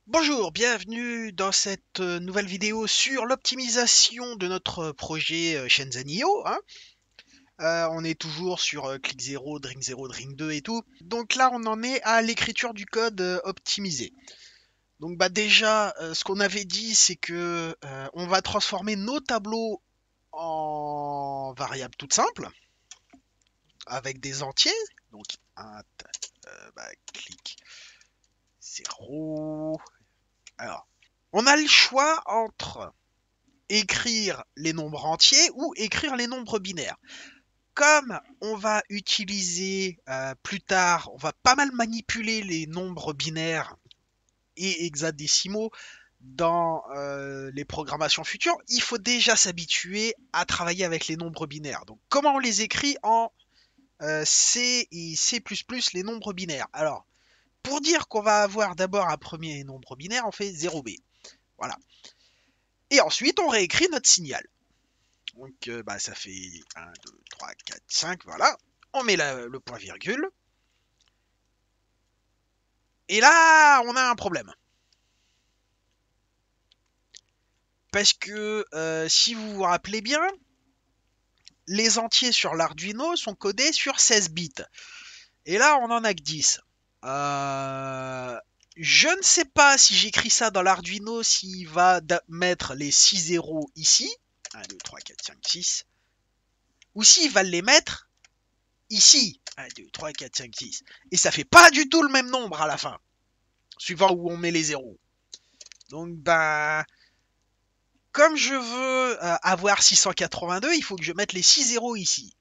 Bonjour, bienvenue dans cette nouvelle vidéo sur l'optimisation de notre projet Shenzhen.io, hein. On est toujours sur Click 0, Drink 2 et tout. Donc là, on en est à l'écriture du code optimisé. Donc bah déjà, ce qu'on avait dit, c'est que on va transformer nos tableaux en variables toutes simples, avec des entiers. Donc int, click 0. Alors, on a le choix entre écrire les nombres entiers ou écrire les nombres binaires. Comme on va utiliser plus tard, on va pas mal manipuler les nombres binaires et hexadécimaux dans les programmations futures, il faut déjà s'habituer à travailler avec les nombres binaires. Donc comment on les écrit en C et C++, les nombres binaires? Alors, pour dire qu'on va avoir d'abord un premier nombre binaire, on fait 0b. Voilà. Et ensuite, on réécrit notre signal. Donc ça fait 1, 2, 3, 4, 5, voilà. On met le point virgule. Et là, on a un problème. Parce que si vous vous rappelez bien, les entiers sur l'Arduino sont codés sur 16 bits. Et là, on en a que 10. Je ne sais pas si j'écris ça dans l'Arduino, s'il va mettre les 6 zéros ici. 1, 2, 3, 4, 5, 6. Ou s'il va les mettre ici. 1, 2, 3, 4, 5, 6. Et ça fait pas du tout le même nombre à la fin, suivant où on met les zéros. Donc, comme je veux avoir 682, il faut que je mette les 6 zéros ici.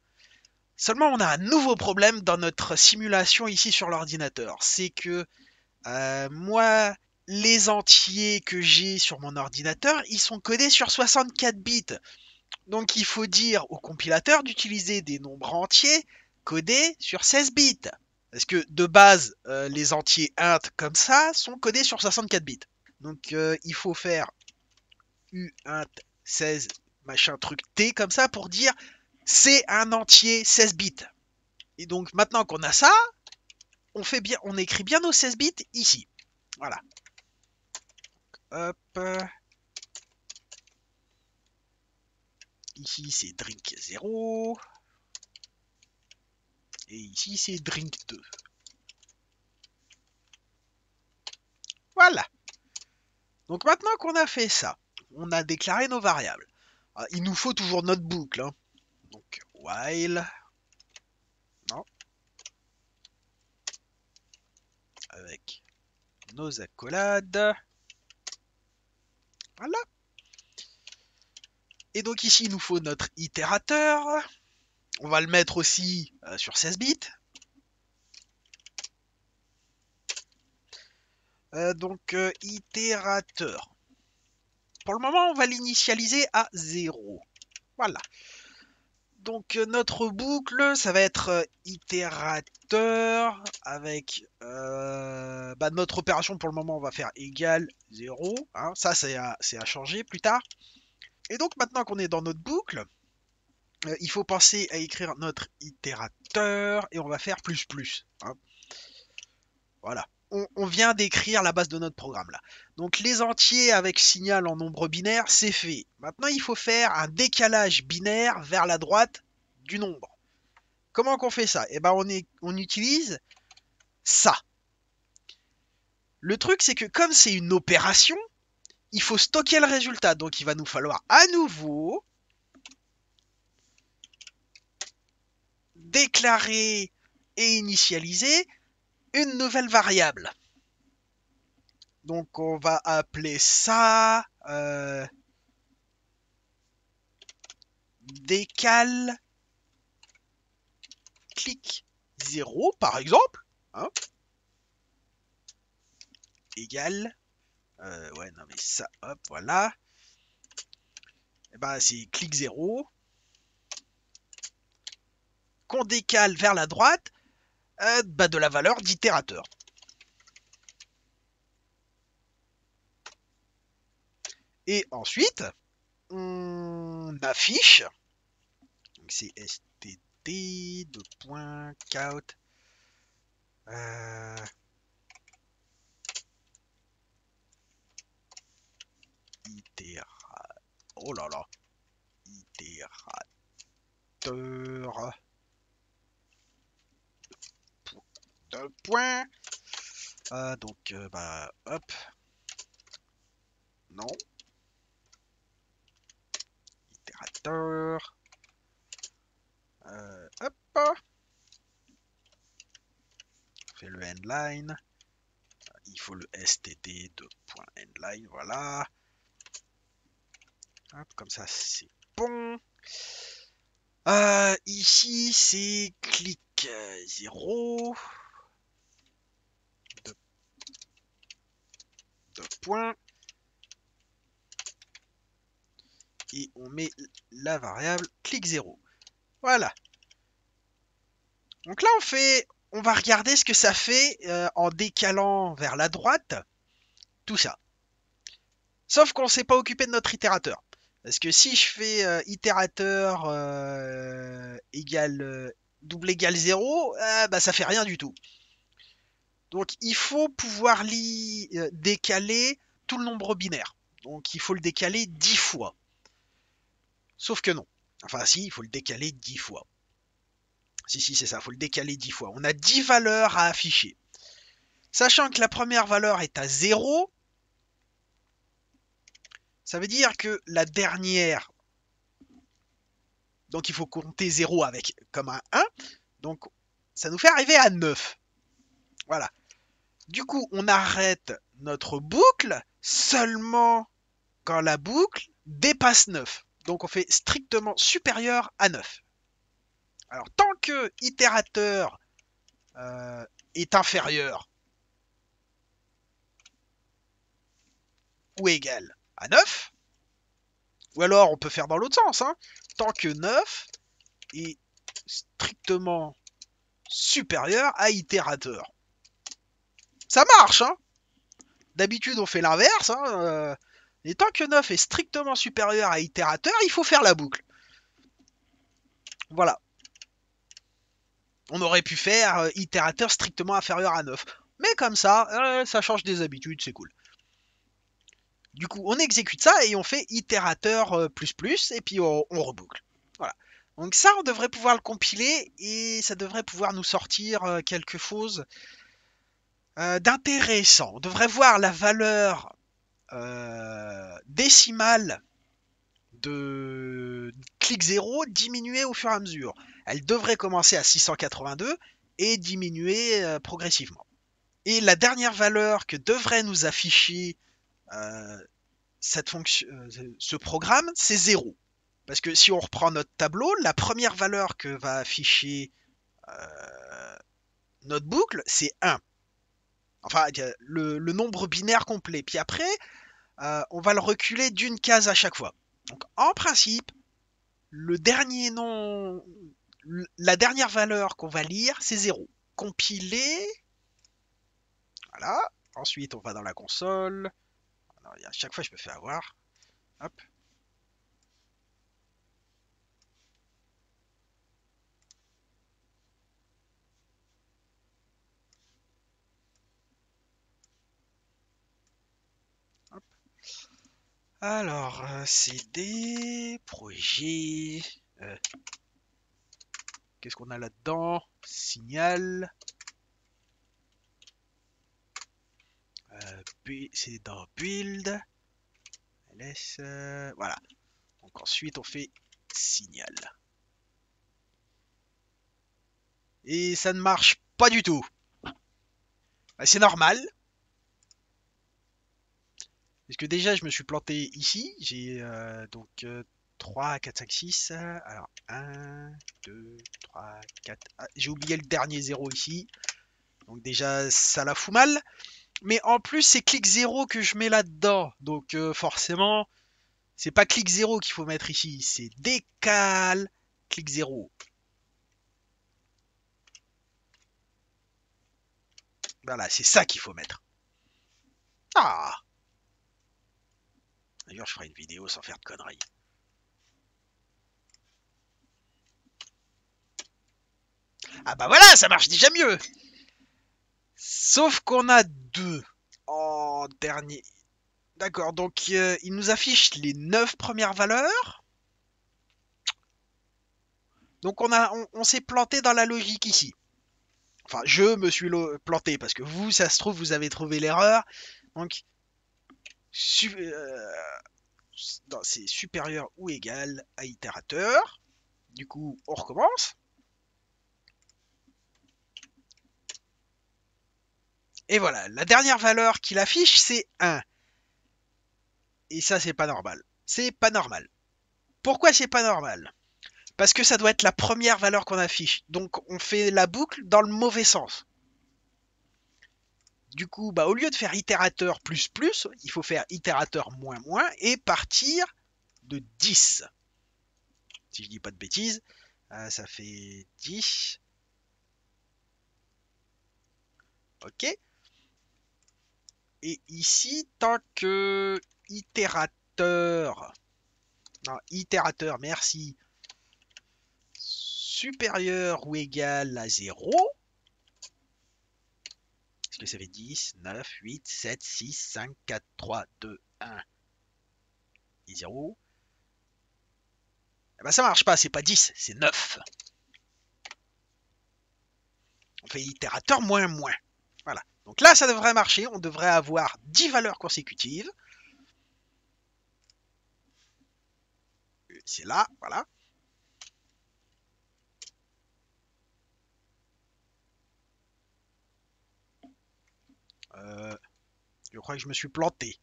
Seulement, on a un nouveau problème dans notre simulation ici sur l'ordinateur. C'est que moi, les entiers que j'ai sur mon ordinateur, ils sont codés sur 64 bits. Donc, il faut dire au compilateur d'utiliser des nombres entiers codés sur 16 bits. Parce que de base, les entiers int comme ça sont codés sur 64 bits. Donc il faut faire uint 16 machin truc t comme ça pour dire c'est un entier 16 bits. Et donc maintenant qu'on a ça, on écrit bien nos 16 bits ici. Voilà. Hop. Ici c'est drink 0. Et ici c'est drink 2. Voilà. Donc maintenant qu'on a fait ça, on a déclaré nos variables. Il nous faut toujours notre boucle, hein. Donc while, non, avec nos accolades. Voilà. Et donc ici, il nous faut notre itérateur. On va le mettre aussi sur 16 bits. Itérateur. Pour le moment, on va l'initialiser à 0. Voilà. Donc notre boucle, ça va être itérateur avec notre opération pour le moment, on va faire égal 0. Hein. Ça, c'est à changer plus tard. Et donc maintenant qu'on est dans notre boucle, il faut penser à écrire notre itérateur et on va faire plus plus. Hein. Voilà. On vient d'écrire la base de notre programme là. Donc les entiers avec signal en nombre binaire, c'est fait. Maintenant, il faut faire un décalage binaire vers la droite du nombre. Comment qu'on fait ça? Eh ben, on utilise ça. Le truc, c'est que comme c'est une opération, il faut stocker le résultat. Donc il va nous falloir à nouveau déclarer et initialiser une nouvelle variable. Donc on va appeler ça décal clic 0 par exemple. Hein, égal. Ouais, non mais ça, hop, voilà. Et ben c'est clic 0 qu'on décale vers la droite de la valeur d'itérateur. Et ensuite, on affiche, donc c'est std de point count Oh là là. Itérateur. De points. Donc, bah, hop. Non. Itérateur. Hop. On fait le endline. Il faut le std de point endline. Voilà. Hop, comme ça, c'est bon. Ici, c'est clic 0. De points. Et on met la variable clic 0. Voilà. Donc là, on va regarder ce que ça fait en décalant vers la droite tout ça. Sauf qu'on ne s'est pas occupé de notre itérateur. Parce que si je fais itérateur double égale 0, bah, ça fait rien du tout. Donc il faut pouvoir décaler tout le nombre binaire. Donc il faut le décaler 10 fois. Sauf que non. Enfin si, il faut le décaler 10 fois. Si, c'est ça, il faut le décaler 10 fois. On a 10 valeurs à afficher. Sachant que la première valeur est à 0, ça veut dire que la dernière, donc il faut compter 0 avec comme un 1, donc ça nous fait arriver à 9. Voilà. Du coup, on arrête notre boucle seulement quand la boucle dépasse 9. Donc on fait strictement supérieur à 9. Alors tant que itérateur est inférieur ou égal à 9, ou alors on peut faire dans l'autre sens, hein, tant que 9 est strictement supérieur à itérateur. Ça marche, hein. D'habitude on fait l'inverse, hein, et tant que 9 est strictement supérieur à itérateur, il faut faire la boucle. Voilà. On aurait pu faire itérateur strictement inférieur à 9. Mais comme ça, ça change des habitudes, c'est cool. Du coup, on exécute ça et on fait itérateur plus plus, et puis on reboucle. Voilà. Donc ça, on devrait pouvoir le compiler, et ça devrait pouvoir nous sortir quelque chose d'intéressant. On devrait voir la valeur décimale de clic 0 diminuer au fur et à mesure. Elle devrait commencer à 682 et diminuer progressivement. Et la dernière valeur que devrait nous afficher ce programme, c'est 0. Parce que si on reprend notre tableau, la première valeur que va afficher notre boucle, c'est 1. Enfin, le nombre binaire complet. Puis après, on va le reculer d'une case à chaque fois. Donc en principe, la dernière valeur qu'on va lire, c'est 0. Compiler. Voilà. Ensuite, on va dans la console. Alors, à chaque fois, je me fais avoir. Hop. Hop. Alors, CD, projet. Qu'est-ce qu'on a là-dedans? Signal. C'est dans build. LS. Voilà. Donc ensuite, on fait signal. Et ça ne marche pas du tout. C'est normal. Parce que déjà, je me suis planté ici. J'ai donc 3, 4, 5, 6. Alors, 1, 2, 3, 4. Ah, j'ai oublié le dernier 0 ici. Donc déjà, ça la fout mal. Mais en plus, c'est clic 0 que je mets là-dedans. Donc forcément, c'est pas clic 0 qu'il faut mettre ici. C'est décale clic 0. Voilà, c'est ça qu'il faut mettre. Ah! D'ailleurs, je ferai une vidéo sans faire de conneries. Ah bah voilà, ça marche déjà mieux. Sauf qu'on a 2 en dernier. D'accord, donc il nous affiche les 9 premières valeurs. Donc on s'est planté dans la logique ici. Enfin, je me suis planté parce que vous, ça se trouve, vous avez trouvé l'erreur. Donc, c'est supérieur ou égal à itérateur. Du coup, on recommence. Et voilà, la dernière valeur qu'il affiche, c'est 1. Et ça, c'est pas normal. C'est pas normal. Pourquoi c'est pas normal? Parce que ça doit être la première valeur qu'on affiche. Donc, on fait la boucle dans le mauvais sens. Du coup, bah, au lieu de faire itérateur plus plus, il faut faire itérateur moins moins et partir de 10. Si je dis pas de bêtises, ça fait 10. Ok. Et ici, tant que itérateur, non, itérateur, merci, supérieur ou égal à 0, est-ce que ça fait 10, 9, 8, 7, 6, 5, 4, 3, 2, 1 et 0? Eh ben ça marche pas, c'est pas 10, c'est 9. On fait itérateur moins moins. Voilà. Donc là, ça devrait marcher. On devrait avoir 10 valeurs consécutives. C'est là, voilà. Euh, je crois que je me suis planté.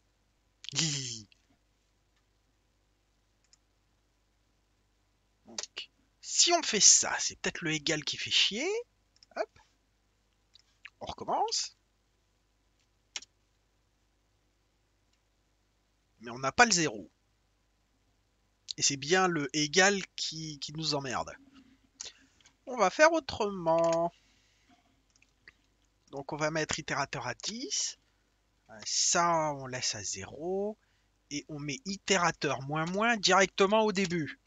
Donc, si on fait ça, c'est peut-être le égal qui fait chier. Hop, on recommence. Mais on n'a pas le 0. Et c'est bien le égal qui nous emmerde. On va faire autrement. Donc on va mettre itérateur à 10. Ça, on laisse à 0. Et on met itérateur moins moins directement au début.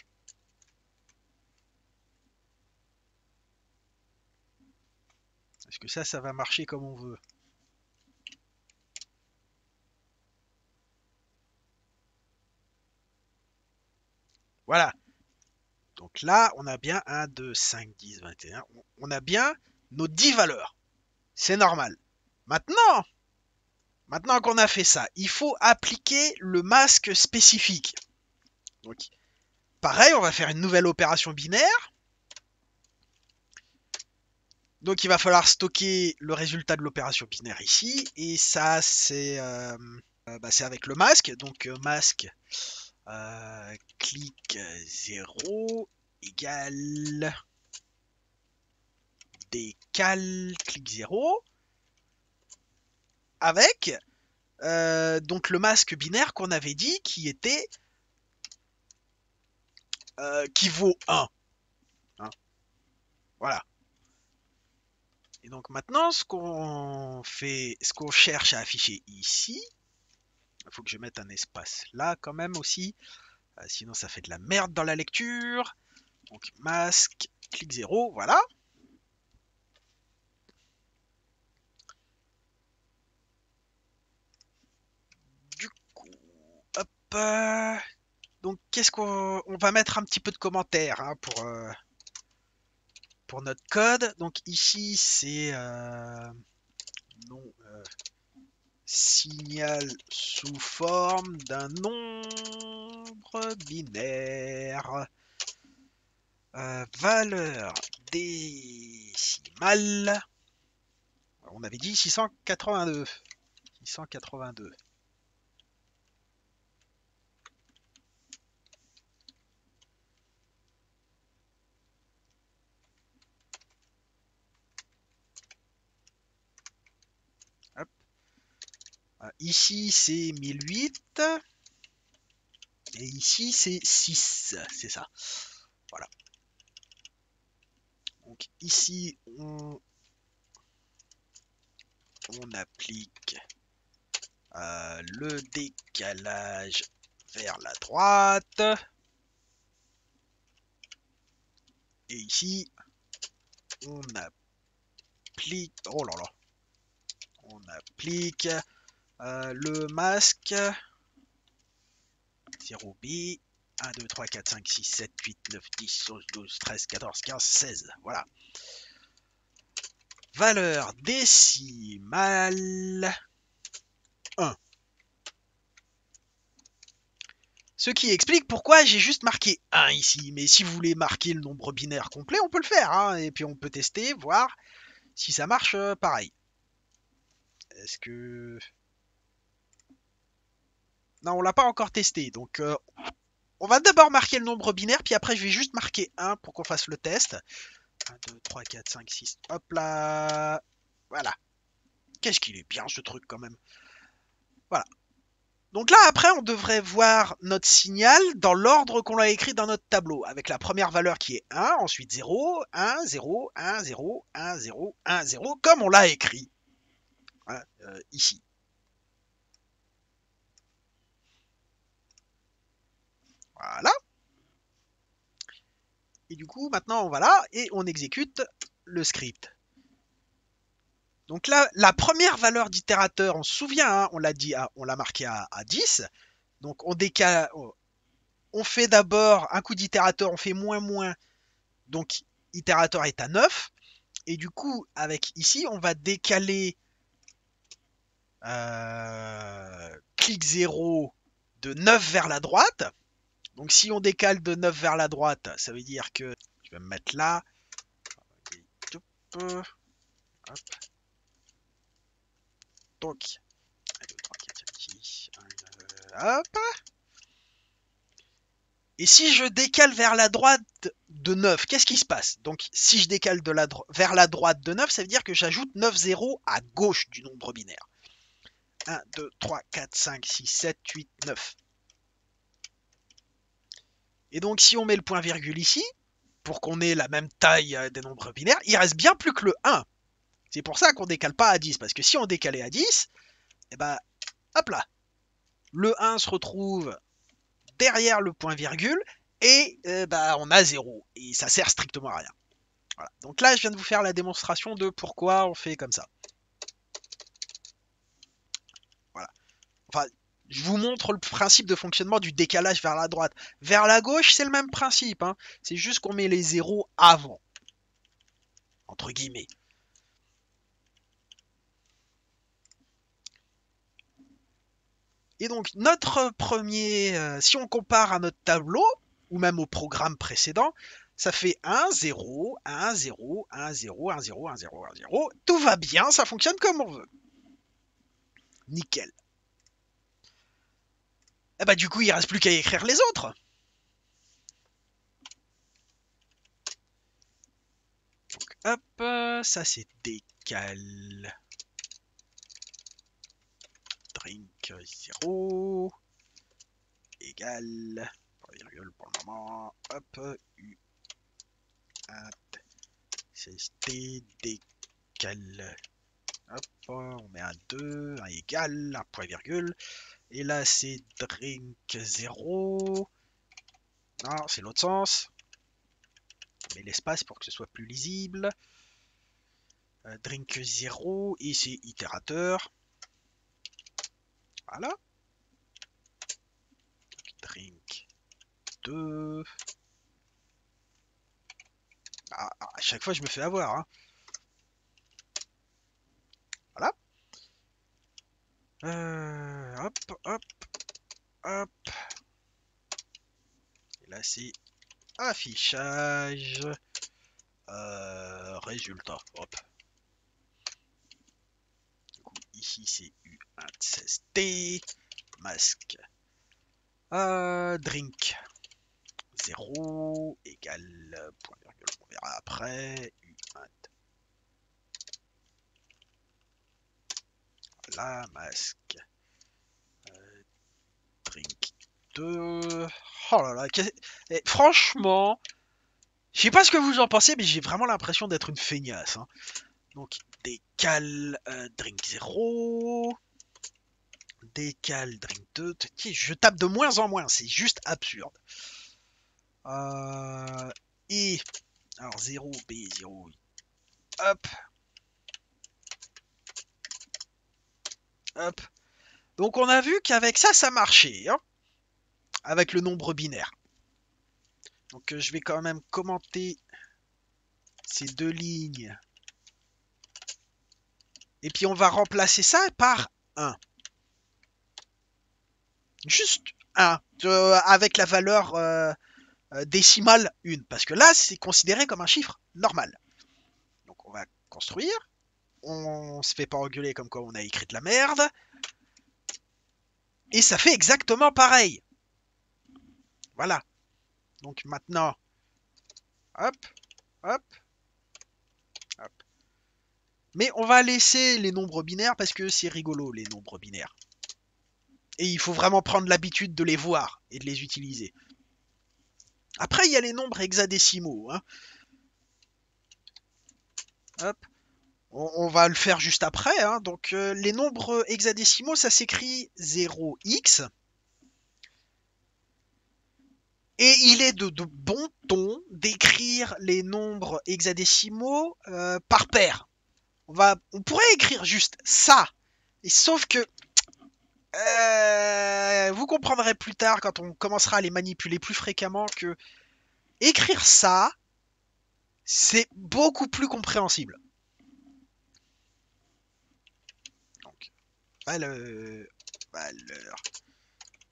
Est-ce que ça va marcher comme on veut? Voilà. Donc là, on a bien 1, 2, 5, 10, 21. On a bien nos 10 valeurs. C'est normal. Maintenant, maintenant qu'on a fait ça, il faut appliquer le masque spécifique. Donc, pareil, on va faire une nouvelle opération binaire. Donc, il va falloir stocker le résultat de l'opération binaire ici. Et ça, c'est c'est avec le masque. Donc, masque clic 0 égale décale clic 0 avec donc le masque binaire qu'on avait dit qui était qui vaut 1. Hein, voilà. Et donc maintenant, ce qu'on fait, ce qu'on cherche à afficher ici, il faut que je mette un espace là quand même aussi, sinon ça fait de la merde dans la lecture. Donc masque, clic 0, voilà. Du coup, hop. Donc qu'est-ce qu'on va mettre un petit peu de commentaires hein, pour notre code. Donc ici c'est non signal sous forme d'un nombre binaire. Valeur décimale. On avait dit 682. 682. Hop. Ici c'est 1008. Et ici c'est 6. C'est ça. Voilà. Donc ici on applique le décalage vers la droite. Et ici, on applique... Oh là là. On applique le masque 0B, 1, 2, 3, 4, 5, 6, 7, 8, 9, 10, 11, 12, 13, 14, 15, 16. Voilà. Valeur décimale 1. Ce qui explique pourquoi j'ai juste marqué 1 ici. Mais si vous voulez marquer le nombre binaire complet, on peut le faire. Hein, et puis on peut tester, voir si ça marche pareil. Est-ce que... Non, on l'a pas encore testé. Donc on va d'abord marquer le nombre binaire, puis après je vais juste marquer 1 pour qu'on fasse le test. 1, 2, 3, 4, 5, 6. Hop là. Voilà. Qu'est-ce qu'il est bien ce truc quand même. Voilà. Donc là, après, on devrait voir notre signal dans l'ordre qu'on l'a écrit dans notre tableau, avec la première valeur qui est 1, ensuite 0, 1, 0, 1, 0, 1, 0, 1, 0, comme on l'a écrit hein, ici. Voilà. Et du coup, maintenant, on va là et on exécute le script. Donc là, la première valeur d'itérateur, on se souvient, hein, on l'a dit, on l'a marqué à 10. Donc on décale, on fait d'abord un coup d'itérateur, on fait moins moins. Donc itérateur est à 9. Et du coup, avec ici, on va décaler clic 0 de 9 vers la droite. Donc si on décale de 9 vers la droite, ça veut dire que je vais me mettre là. Hop. Donc, 1, 2, 3, 4, 5, 6, 1, hop. Et si je décale vers la droite de 9, qu'est-ce qui se passe? Donc si je décale vers la droite de 9, ça veut dire que j'ajoute 9 zéros à gauche du nombre binaire. 1, 2, 3, 4, 5, 6, 7, 8, 9. Et donc si on met le point virgule ici, pour qu'on ait la même taille des nombres binaires, il reste bien plus que le 1. C'est pour ça qu'on décale pas à 10, parce que si on décalait à 10, et ben, hop là, le 1 se retrouve derrière le point virgule, et on a 0, et ça sert strictement à rien. Voilà. Donc là, je viens de vous faire la démonstration de pourquoi on fait comme ça. Voilà. Enfin, je vous montre le principe de fonctionnement du décalage vers la droite. Vers la gauche, c'est le même principe. Hein. C'est juste qu'on met les zéros avant. Entre guillemets. Et donc, notre premier, si on compare à notre tableau, ou même au programme précédent, ça fait 1, 0, 1, 0, 1, 0, 1, 0, 1, 0, 1, 0. Tout va bien, ça fonctionne comme on veut. Nickel. Et bah du coup, il reste plus qu'à écrire les autres. Donc, hop, ça c'est décal. Drink 0 égale, pas virgule pour le moment, hop, U, int, CST, décal. Hop, on met un 2, un égal, un point virgule. Et là, c'est drink 0. Non, c'est l'autre sens. On met l'espace pour que ce soit plus lisible. Drink 0, et c'est itérateur. Voilà. Drink 2. Ah, à chaque fois, je me fais avoir. Hein. Voilà. Hop, hop, hop. Et là, c'est affichage. Résultat. Hop. Du coup, ici, c'est U116T. Masque. Drink 0 égale point virgule. On verra après. U1. Voilà, masque. Drink 2. Oh là là. Et franchement, je sais pas ce que vous en pensez, mais j'ai vraiment l'impression d'être une feignasse. Hein. Donc, décal drink 0. Décal drink 2. Je tape de moins en moins, c'est juste absurde. Et alors 0, B, 0. Hop. Hop. Donc on a vu qu'avec ça, ça marchait. Hein. avec le nombre binaire. Donc je vais quand même commenter ces deux lignes. Et puis on va remplacer ça par 1. Juste 1. Avec la valeur décimale 1. Parce que là, c'est considéré comme un chiffre normal. Donc on va construire. On se fait pas engueuler comme quoi on a écrit de la merde. Et ça fait exactement pareil. Voilà. Donc maintenant, hop, hop, hop. Mais on va laisser les nombres binaires parce que c'est rigolo, les nombres binaires. Et il faut vraiment prendre l'habitude de les voir et de les utiliser. Après, il y a les nombres hexadécimaux. Hein. Hop. On va le faire juste après. Hein. Donc, les nombres hexadécimaux, ça s'écrit 0x. Et il est de bon ton d'écrire les nombres hexadécimaux par paire. On pourrait écrire juste ça. Et sauf que vous comprendrez plus tard quand on commencera à les manipuler plus fréquemment que écrire ça, c'est beaucoup plus compréhensible. Donc, valeur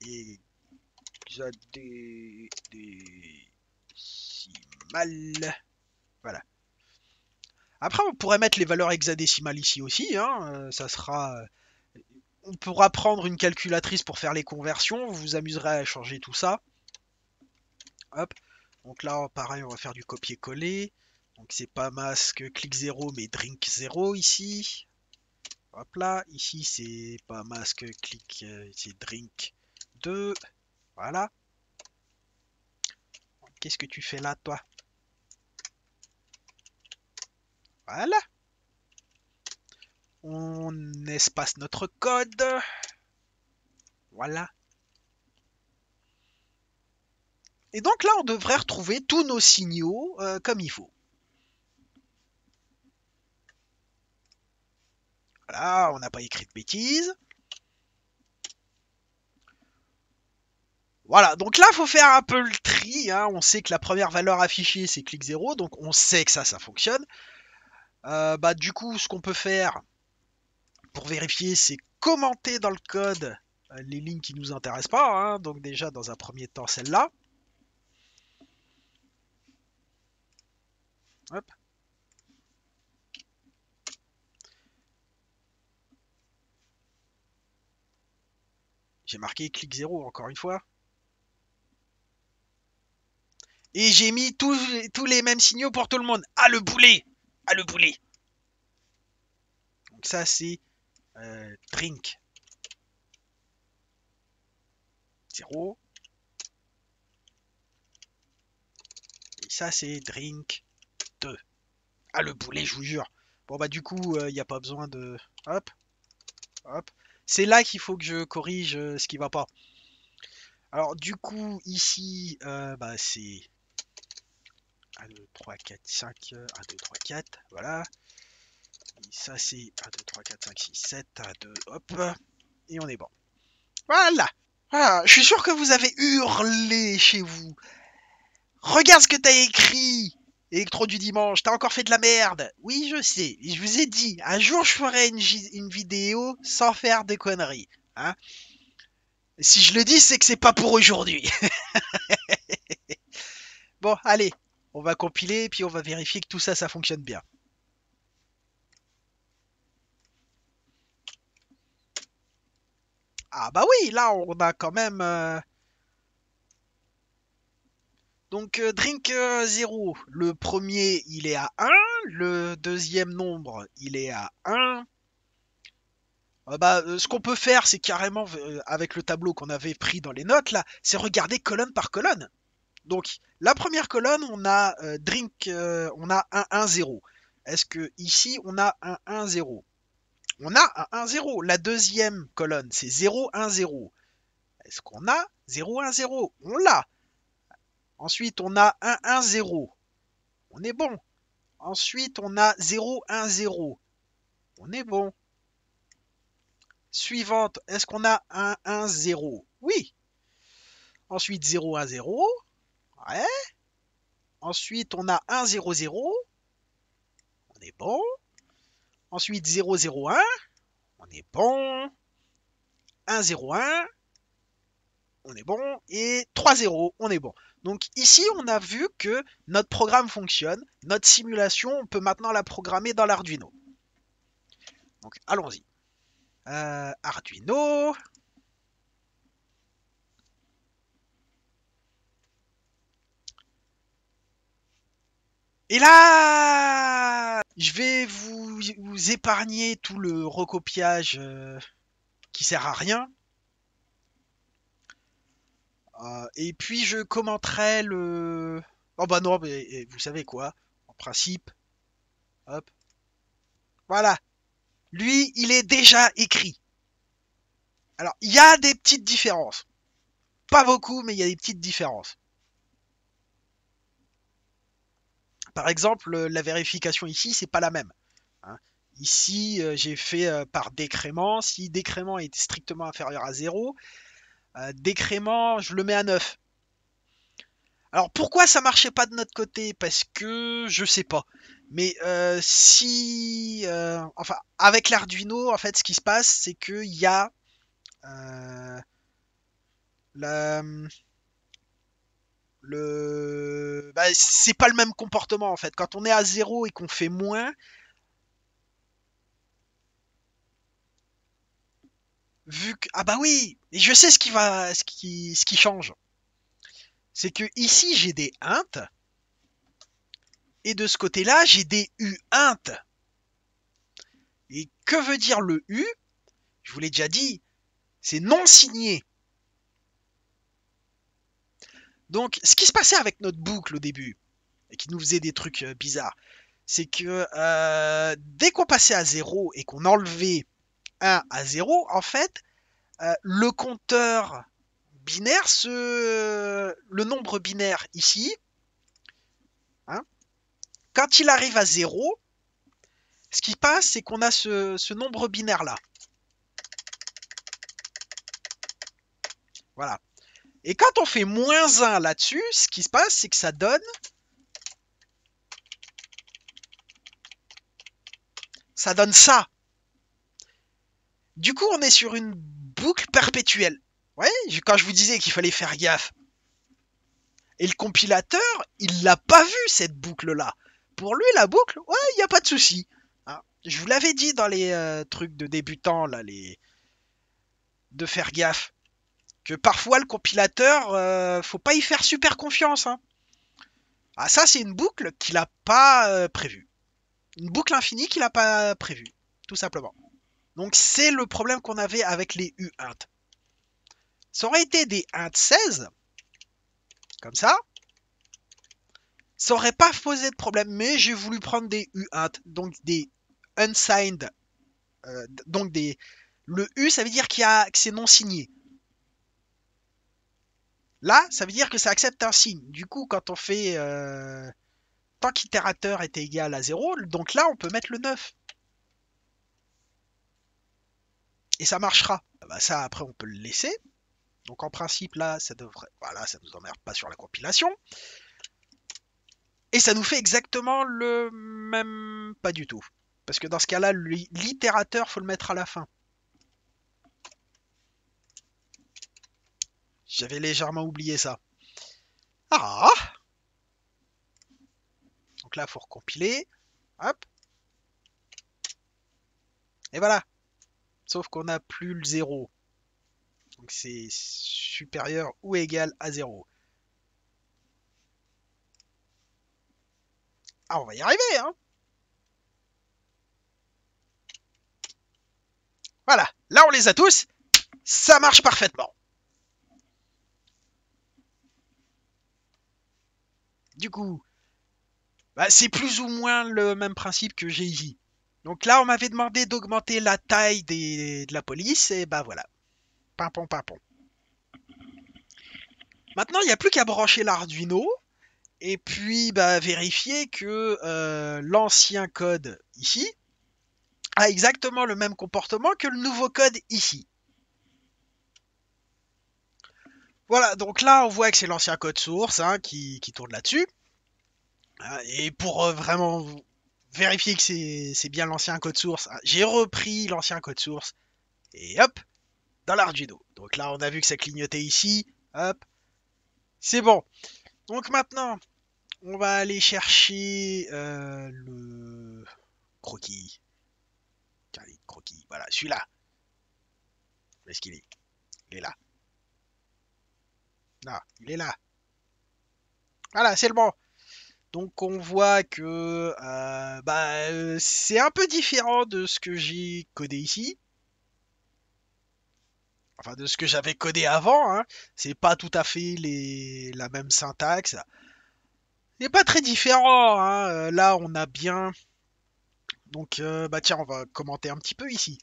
hexadécimale. Voilà. Après, on pourrait mettre les valeurs hexadécimales ici aussi. Hein, ça sera. On pourra prendre une calculatrice pour faire les conversions. Vous vous amuserez à changer tout ça. Hop. Donc là, pareil, on va faire du copier-coller. Donc c'est pas masque clic 0 mais drink 0 ici. Hop là, ici c'est pas masque clic, c'est drink 2. Voilà. Qu'est-ce que tu fais là, toi? Voilà. On espace notre code. Voilà. Et donc là, on devrait retrouver tous nos signaux comme il faut. Voilà, on n'a pas écrit de bêtises. Voilà, donc là, il faut faire un peu le tri. Hein. On sait que la première valeur affichée, c'est clic 0, donc on sait que ça fonctionne. Du coup, ce qu'on peut faire pour vérifier, c'est commenter dans le code les lignes qui nous intéressent pas. Hein. Donc déjà, dans un premier temps, celle-là. Hop. J'ai marqué clic 0 encore une fois. Et j'ai mis tous les mêmes signaux pour tout le monde. Ah, le boulet! Ah, le boulet! Donc ça, c'est drink 0. Et ça, c'est drink 2. Ah, le boulet, je vous jure. Bon, bah, du coup, il n'y a pas besoin de... Hop, hop. C'est là qu'il faut que je corrige ce qui va pas. Alors, du coup, ici, c'est 1, 2, 3, 4, 5, 1, 2, 3, 4, voilà. Et ça, c'est 1, 2, 3, 4, 5, 6, 7, 1, 2, hop. Et on est bon. Voilà. Voilà. Je suis sûr que vous avez hurlé chez vous. Regarde ce que t'as écrit. Électro du dimanche, t'as encore fait de la merde. Oui, je sais. Je vous ai dit, un jour je ferai une vidéo sans faire de conneries. Hein. Si je le dis, c'est que c'est pas pour aujourd'hui. Bon, allez, on va compiler et puis on va vérifier que tout ça, ça fonctionne bien. Ah bah oui, là on a quand même... Donc drink 0, le premier il est à 1, le deuxième nombre il est à 1. Ce qu'on peut faire c'est carrément avec le tableau qu'on avait pris dans les notes là, c'est regarder colonne par colonne. Donc la première colonne on a drink, on a 1 1 0. Est-ce que ici on a un 1 0? On a un 1 0. La deuxième colonne c'est 0 1 0. Est-ce qu'on a 0 1 0? On l'a. Ensuite on a 1 1 0. On est bon. Ensuite, on a 0, 1, 0. On est bon. Suivante, est-ce qu'on a 1, 1, 0? Oui. Ensuite 0, 1, 0. Ouais. Ensuite on a 1, 0, 0. On est bon. Ensuite 0, 0, 1. On est bon. 1, 0, 1. On est bon. Et 3, 0. On est bon. Donc ici, on a vu que notre programme fonctionne. Notre simulation, on peut maintenant la programmer dans l'Arduino. Donc allons-y. Arduino. Et là, je vais vous épargner tout le recopiage qui sert à rien. Et puis je commenterai le... Oh bah non, mais vous savez quoi, en principe, hop, voilà. Lui, il est déjà écrit. Alors, il y a des petites différences. Pas beaucoup, mais il y a des petites différences. Par exemple, la vérification ici, c'est pas la même. Hein. Ici, j'ai fait par décrément. Si décrément est strictement inférieur à 0, décrément, je le mets à 9. Alors pourquoi ça marchait pas de notre côté? Parce que je sais pas. Mais si, enfin, avec l'Arduino, en fait, ce qui se passe, c'est qu'il y a la, bah, c'est pas le même comportement en fait. Quand on est à 0 et qu'on fait moins, vu que ah bah oui, et je sais ce qui change, c'est que ici j'ai des ints et de ce côté-là j'ai des uint. Et que veut dire le u? Je vous l'ai déjà dit, c'est non signé. Donc, ce qui se passait avec notre boucle au début, et qui nous faisait des trucs bizarres, c'est que dès qu'on passait à 0 et qu'on enlevait 1 à 0, en fait, le compteur binaire, le nombre binaire ici, hein, quand il arrive à 0, ce qui passe, c'est qu'on a ce nombre binaire-là. Voilà. Et quand on fait moins 1 là-dessus, ce qui se passe, c'est que ça donne ça. Du coup, on est sur une boucle perpétuelle. Ouais, quand je vous disais qu'il fallait faire gaffe. Et le compilateur, il l'a pas vu cette boucle-là. Pour lui, la boucle, ouais, il n'y a pas de souci. Hein. Je vous l'avais dit dans les trucs de débutants, là, de faire gaffe. Que parfois, le compilateur, faut pas y faire super confiance. Hein. Ah, ça, c'est une boucle qu'il n'a pas prévue. Une boucle infinie qu'il n'a pas prévue, tout simplement. Donc, c'est le problème qu'on avait avec les uint. Ça aurait été des int 16, comme ça aurait pas posé de problème, mais j'ai voulu prendre des uint, donc des unsigned, donc le U, ça veut dire que c'est non signé. Là, ça veut dire que ça accepte un signe. Du coup, quand on fait tant qu'itérateur est égal à 0, donc là, on peut mettre le 9. Et ça marchera. Bah, ça, après, on peut le laisser. Donc en principe, là, ça devrait... Voilà, ça nous emmerde pas sur la compilation. Et ça nous fait exactement le même... Pas du tout. Parce que dans ce cas-là, l'itérateur, faut le mettre à la fin. J'avais légèrement oublié ça. Ah! Donc là, il faut recompiler. Hop. Et voilà. Sauf qu'on n'a plus le 0. Donc c'est supérieur ou égal à 0. Ah, on va y arriver, hein. Voilà. Là, on les a tous. Ça marche parfaitement. Du coup, bah, c'est plus ou moins le même principe que j'ai ici. Donc là, on m'avait demandé d'augmenter la taille de la police, et bah voilà. Pimpon, pimpon. Maintenant, il n'y a plus qu'à brancher l'Arduino, et puis bah, vérifier que l'ancien code ici a exactement le même comportement que le nouveau code ici. Voilà, donc là, on voit que c'est l'ancien code source hein, qui tourne là-dessus. Et pour vraiment vérifier que c'est bien l'ancien code source, j'ai repris l'ancien code source et hop, dans l'Arduino. Donc là, on a vu que ça clignotait ici. Hop, c'est bon. Donc maintenant, on va aller chercher le croquis. Carré croquis, voilà, celui-là. Où est-ce qu'il est? Il est là. Non, il est là. Voilà, c'est le bon. Donc on voit que c'est un peu différent de ce que j'ai codé ici. Enfin, de ce que j'avais codé avant. Hein. C'est pas tout à fait la même syntaxe. C'est pas très différent. Hein. Là, on a bien. Donc, tiens, on va commenter un petit peu ici.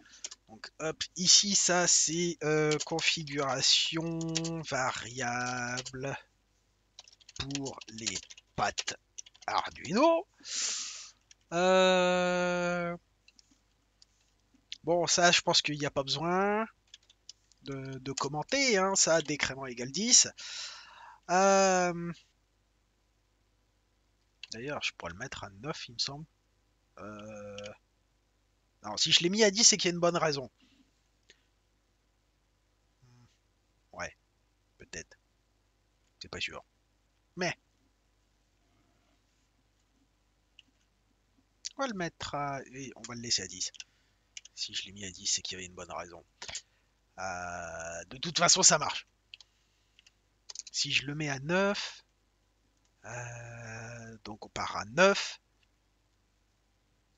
Donc, hop, ici, ça, c'est configuration variable pour les pattes Arduino. Euh, Bon, ça, je pense qu'il n'y a pas besoin de commenter. Hein, ça, décrément égale 10. Euh, D'ailleurs, je pourrais le mettre à 9, il me semble. Euh, Non, si je l'ai mis à 10, c'est qu'il y a une bonne raison. Ouais, peut-être. C'est pas sûr. Mais, on va le mettre à... Et on va le laisser à 10. Si je l'ai mis à 10, c'est qu'il y avait une bonne raison. De toute façon, ça marche. Si je le mets à 9, donc on part à 9.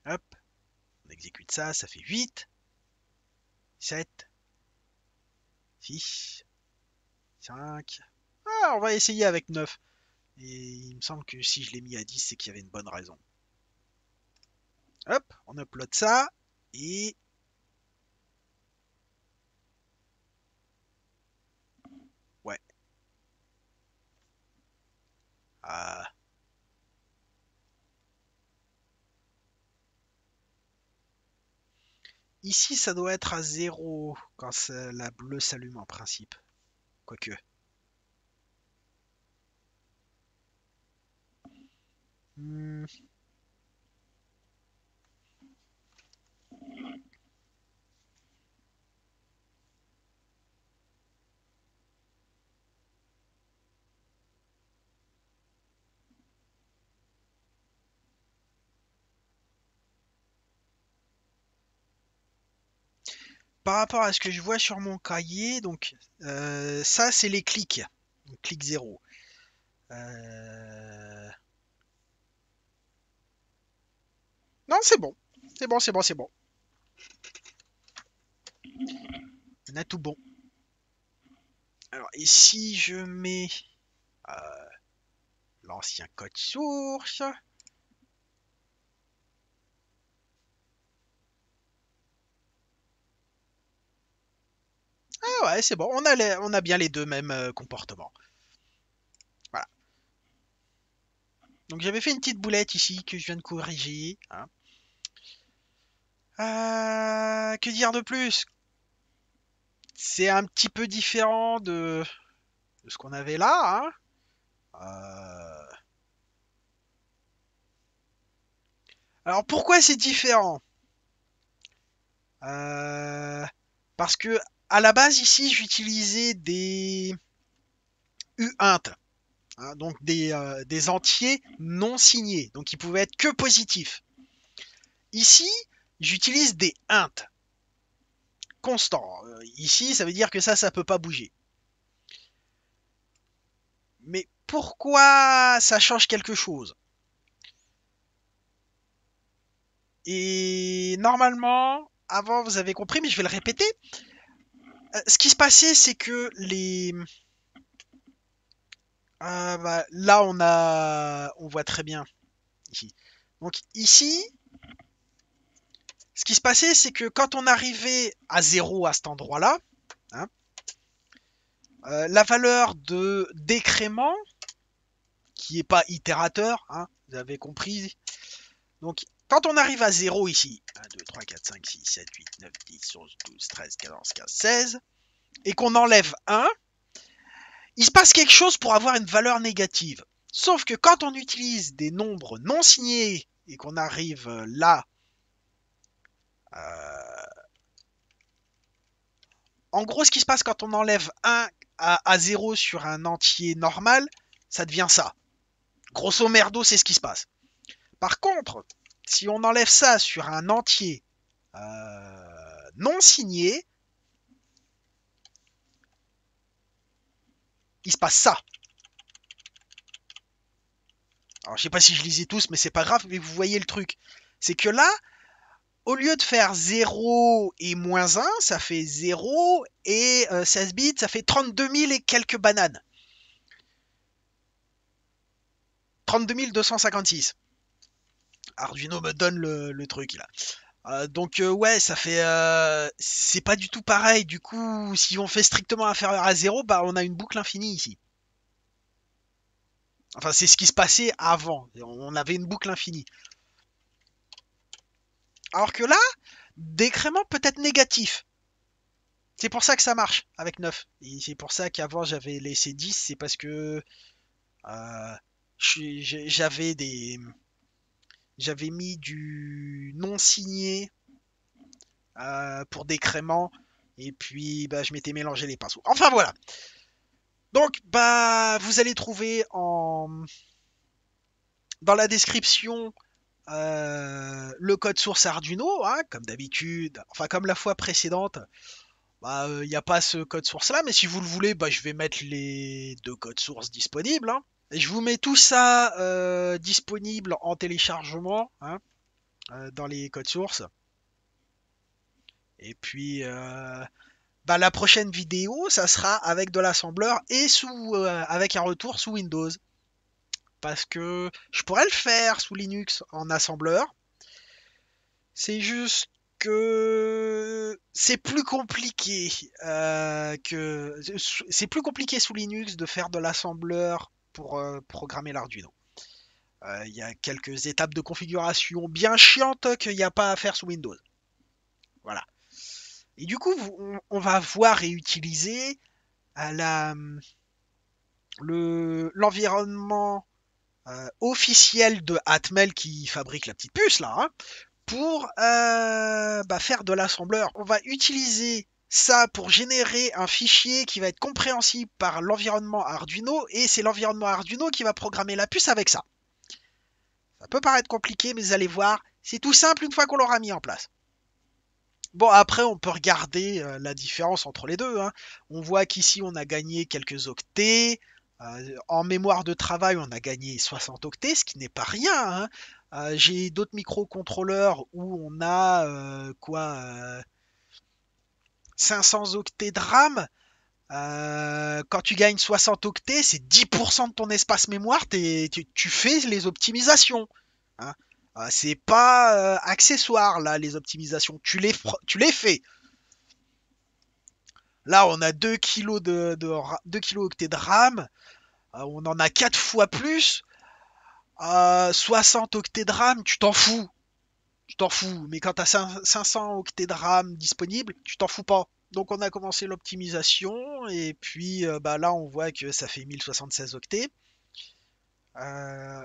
Hop, on exécute ça, ça fait 8, 7, 6, 5. Ah, on va essayer avec 9. Et il me semble que si je l'ai mis à 10, c'est qu'il y avait une bonne raison. Hop, on upload ça. Et... Ouais. Euh, Ici, ça doit être à 0 quand la bleue s'allume en principe. Quoique. Hmm. Par rapport à ce que je vois sur mon cahier, donc ça c'est les clics. Donc, clic 0. Non, c'est bon. C'est bon, c'est bon, c'est bon. On a tout bon. Alors, et si je mets euh, l'ancien code source. Ah ouais, c'est bon. On a bien les deux mêmes comportements. Voilà. Donc j'avais fait une petite boulette ici que je viens de corriger. Hein. Que dire de plus? C'est un petit peu différent de ce qu'on avait là. Hein. Euh, Alors pourquoi c'est différent? Euh, Parce que à la base ici j'utilisais des uint, hein, donc des entiers non signés, donc ils pouvaient être que positifs. Ici j'utilise des int constants. Ici ça veut dire que ça peut pas bouger. Mais pourquoi ça change quelque chose? Et normalement, avant vous avez compris, mais je vais le répéter. Ce qui se passait, c'est que là on voit très bien ici. Donc ici, ce qui se passait, c'est que quand on arrivait à 0 à cet endroit-là, hein, la valeur de décrément, qui n'est pas itérateur, hein, vous avez compris. Donc quand on arrive à 0 ici, 1, 2, 3, 4, 5, 6, 7, 8, 9, 10, 11, 12, 13, 14, 15, 16, et qu'on enlève 1, il se passe quelque chose pour avoir une valeur négative. Sauf que quand on utilise des nombres non signés et qu'on arrive là, en gros, ce qui se passe quand on enlève 1 à 0 sur un entier normal, ça devient ça. Grosso merdo, c'est ce qui se passe. Par contre, si on enlève ça sur un entier non signé, il se passe ça. Alors, je sais pas si je lisais tous, mais c'est pas grave, mais vous voyez le truc. C'est que là, au lieu de faire 0 et moins 1, ça fait 0 et 16 bits, ça fait 32 000 et quelques bananes. 32 256. Arduino me donne le truc là. Donc ouais, ça fait c'est pas du tout pareil. Du coup, si on fait strictement inférieur à 0, bah on a une boucle infinie ici. Enfin, c'est ce qui se passait avant. On avait une boucle infinie. Alors que là, décrément peut être négatif. C'est pour ça que ça marche avec 9. Et c'est pour ça qu'avant j'avais laissé 10. C'est parce que euh, j'avais j'avais mis du non signé pour décrément. Et puis bah, je m'étais mélangé les pinceaux. Enfin voilà. Donc bah vous allez trouver dans la description le code source Arduino, hein, comme d'habitude, enfin comme la fois précédente. Bah, il n'y a pas ce code source là, mais si vous le voulez, bah, je vais mettre les deux codes sources disponibles, hein. Et je vous mets tout ça disponible en téléchargement, hein, dans les codes sources. Et puis bah, la prochaine vidéo, ça sera avec de l'assembleur et avec un retour sous Windows. Parce que je pourrais le faire sous Linux en assembleur. C'est juste que c'est plus compliqué c'est plus compliqué sous Linux de faire de l'assembleur pour programmer l'Arduino. Il y a quelques étapes de configuration bien chiantes qu'il n'y a pas à faire sous Windows. Voilà. Et du coup, on va voir et utiliser l'environnement officiel de Atmel qui fabrique la petite puce là, hein, pour bah, faire de l'assembleur. On va utiliser ça pour générer un fichier qui va être compréhensible par l'environnement Arduino et c'est l'environnement Arduino qui va programmer la puce avec ça. Ça peut paraître compliqué, mais vous allez voir, c'est tout simple une fois qu'on l'aura mis en place. Bon, après, on peut regarder la différence entre les deux, hein. On voit qu'ici, on a gagné quelques octets. En mémoire de travail, on a gagné 60 octets, ce qui n'est pas rien, hein. J'ai d'autres microcontrôleurs où on a 500 octets de RAM. Quand tu gagnes 60 octets, c'est 10% de ton espace mémoire, tu fais les optimisations, hein. C'est pas accessoire là les optimisations, tu les fais. Là on a 2 kg 2 kg octets de RAM, on en a 4 fois plus. 60 octets de RAM, tu t'en fous. Tu t'en fous, mais quand tu as 500 octets de RAM disponibles, tu t'en fous pas. Donc on a commencé l'optimisation et puis bah, là on voit que ça fait 1076 octets. Euh,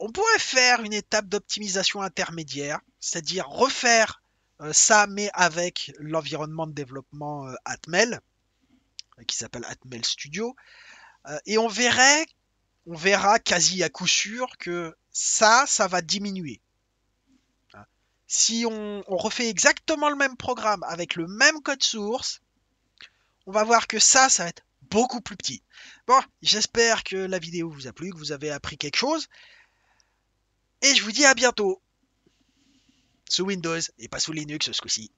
on pourrait faire une étape d'optimisation intermédiaire, c'est-à-dire refaire ça mais avec l'environnement de développement Atmel, qui s'appelle Atmel Studio, et on verra quasi à coup sûr que ça va diminuer. Si on refait exactement le même programme avec le même code source, on va voir que ça va être beaucoup plus petit. Bon, j'espère que la vidéo vous a plu, que vous avez appris quelque chose. Et je vous dis à bientôt sous Windows et pas sous Linux ce coup-ci.